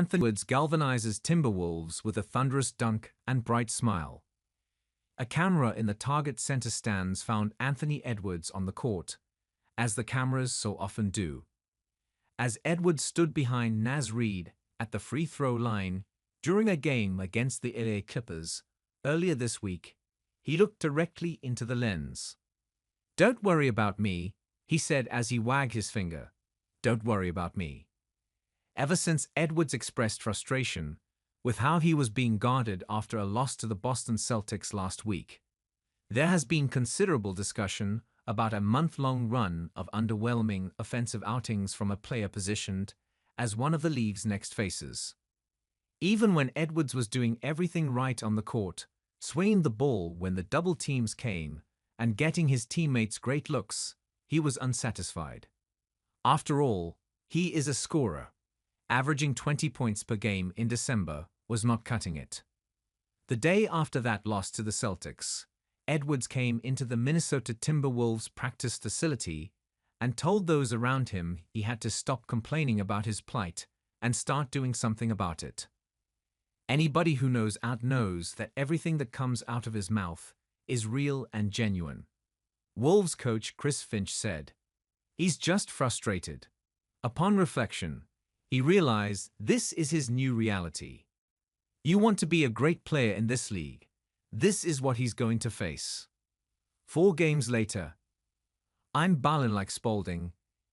Anthony Edwards galvanizes Timberwolves with a thunderous dunk and bright smile. A camera in the Target Center stands found Anthony Edwards on the court, as the cameras so often do. As Edwards stood behind Naz Reid at the free throw line during a game against the LA Clippers earlier this week, he looked directly into the lens. "Don't worry about me," he said as he wagged his finger. "Don't worry about me." Ever since Edwards expressed frustration with how he was being guarded after a loss to the Boston Celtics last week, there has been considerable discussion about a month-long run of underwhelming offensive outings from a player positioned as one of the league's next faces. Even when Edwards was doing everything right on the court, swinging the ball when the double teams came, and getting his teammates great looks, he was unsatisfied. After all, he is a scorer. Averaging 20 points per game in December was not cutting it. The day after that loss to the Celtics, Edwards came into the Minnesota Timberwolves practice facility and told those around him he had to stop complaining about his plight and start doing something about it. Anybody who knows that everything that comes out of his mouth is real and genuine. Wolves coach Chris Finch said, "He's just frustrated." Upon reflection, he realized this is his new reality. You want to be a great player in this league, this is what he's going to face. 4 games later, "I'm ballin' like Spalding,"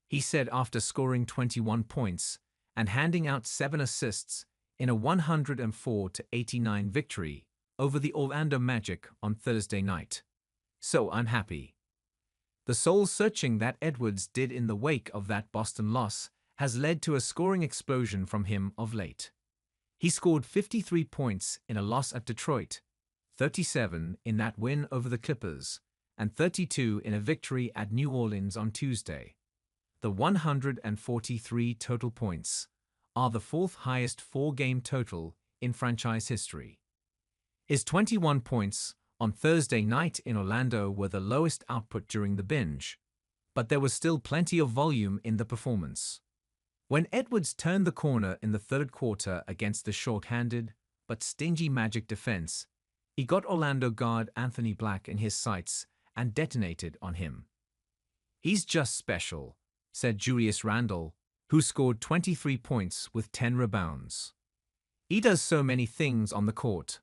he said after scoring 21 points and handing out 7 assists in a 104-89 victory over the Orlando Magic on Thursday night. "So I'm happy." The soul-searching that Edwards did in the wake of that Boston loss has led to a scoring explosion from him of late. He scored 53 points in a loss at Detroit, 37 in that win over the Clippers, and 32 in a victory at New Orleans on Tuesday. The 143 total points are the 4th highest 4-game total in franchise history. His 21 points on Thursday night in Orlando were the lowest output during the binge, but there was still plenty of volume in the performance. When Edwards turned the corner in the third quarter against the short-handed but stingy Magic defense, he got Orlando guard Anthony Black in his sights and detonated on him. "He's just special," said Julius Randle, who scored 23 points with 10 rebounds. "He does so many things on the court.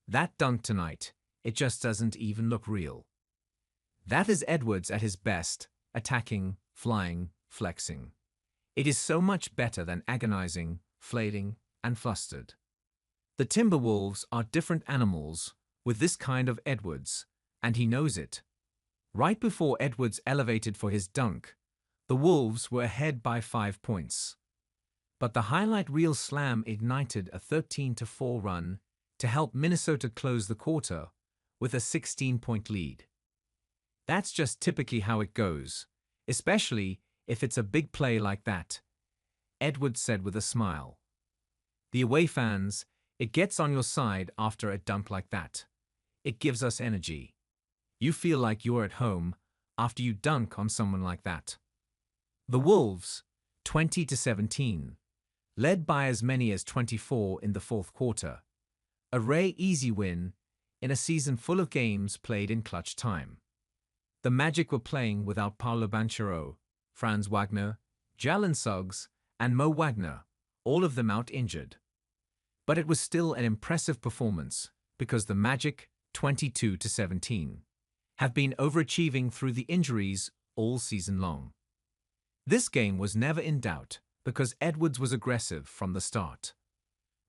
That dunk tonight, it just doesn't even look real." That is Edwards at his best, attacking, flying, flexing. It is so much better than agonizing, flailing, and flustered. The Timberwolves are different animals with this kind of Edwards, and he knows it. Right before Edwards elevated for his dunk, the Wolves were ahead by 5 points. But the highlight reel slam ignited a 13-4 run to help Minnesota close the quarter with a 16-point lead. That's just typically how it goes, especially if it's a big play like that, Edwards said with a smile. "The away fans, it gets on your side after a dunk like that. It gives us energy. You feel like you're at home after you dunk on someone like that." The Wolves, 20-17, led by as many as 24 in the fourth quarter. A rare easy win in a season full of games played in clutch time. The Magic were playing without Paolo Banchero, Franz Wagner, Jalen Suggs, and Mo Wagner, all of them out injured. But it was still an impressive performance because the Magic, 22-17, have been overachieving through the injuries all season long. This game was never in doubt because Edwards was aggressive from the start.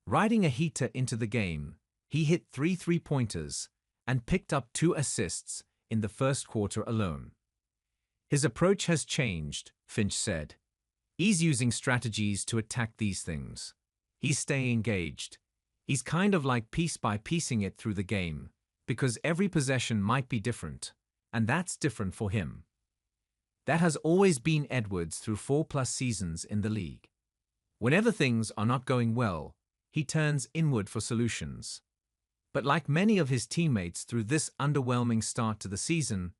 Riding a heater into the game, he hit 3 three-pointers and picked up 2 assists in the first quarter alone. "His approach has changed," Finch said. "He's using strategies to attack these things. He's staying engaged. He's kind of like piece by piecing it through the game, because every possession might be different, and that's different for him." That has always been Edwards through 4+ seasons in the league. Whenever things are not going well, he turns inward for solutions. But like many of his teammates through this underwhelming start to the season,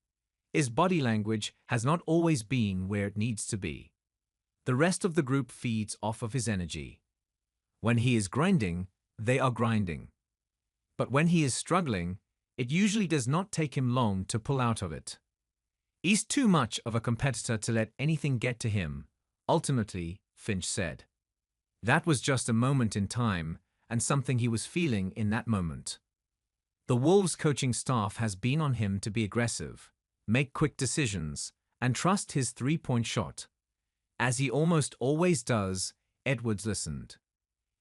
his body language has not always been where it needs to be. The rest of the group feeds off of his energy. When he is grinding, they are grinding. But when he is struggling, it usually does not take him long to pull out of it. He's too much of a competitor to let anything get to him, ultimately, Finch said. That was just a moment in time and something he was feeling in that moment. The Wolves coaching staff has been on him to be aggressive, make quick decisions, and trust his three-point shot. As he almost always does, Edwards listened.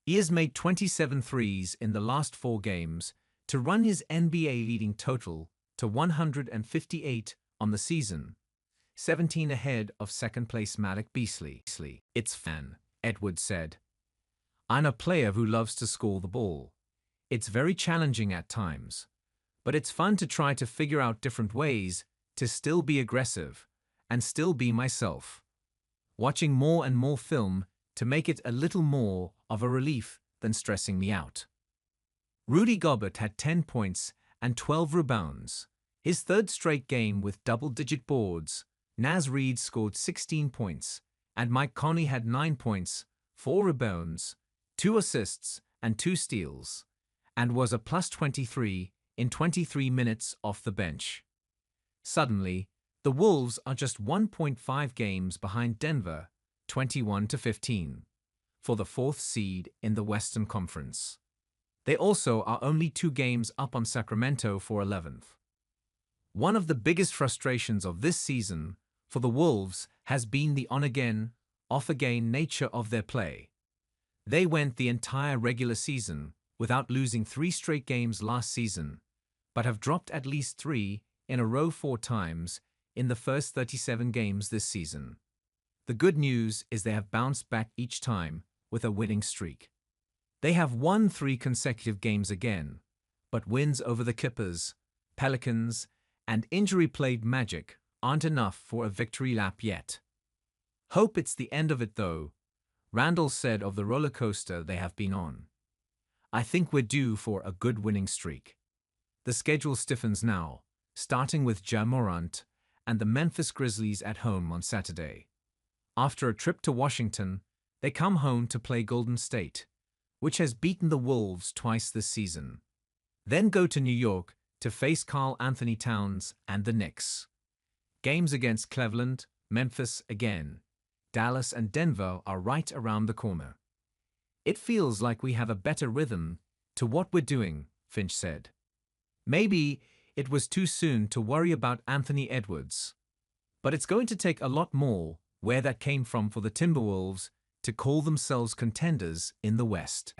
He has made 27 threes in the last 4 games to run his NBA leading total to 158 on the season, 17 ahead of second-place Malik Beasley. It's fun, Edwards said. I'm a player who loves to score the ball. It's very challenging at times, but it's fun to try to figure out different ways to still be aggressive and still be myself. Watching more and more film to make it a little more of a relief than stressing me out. Rudy Gobert had 10 points and 12 rebounds, his third straight game with double-digit boards. Naz Reid scored 16 points, and Mike Conley had 9 points, 4 rebounds, 2 assists, and 2 steals, and was a plus 23 in 23 minutes off the bench. Suddenly, the Wolves are just 1.5 games behind Denver, 21-15, for the 4th seed in the Western Conference. They also are only 2 games up on Sacramento for 11th. One of the biggest frustrations of this season for the Wolves has been the on-again, off-again nature of their play. They went the entire regular season without losing 3 straight games last season, but have dropped at least 3 in a row 4 times in the first 37 games this season. The good news is they have bounced back each time with a winning streak. They have won 3 consecutive games again, but wins over the Clippers, Pelicans, and injury-plagued Magic aren't enough for a victory lap yet. Hope it's the end of it though, Randall said of the roller coaster they have been on. I think we're due for a good winning streak. The schedule stiffens now, starting with Ja Morant and the Memphis Grizzlies at home on Saturday. After a trip to Washington, they come home to play Golden State, which has beaten the Wolves twice this season. Then go to New York to face Karl Anthony Towns and the Knicks. Games against Cleveland, Memphis again, Dallas and Denver are right around the corner. It feels like we have a better rhythm to what we're doing, Finch said. Maybe it was too soon to worry about Anthony Edwards, but it's going to take a lot more where that came from for the Timberwolves to call themselves contenders in the West.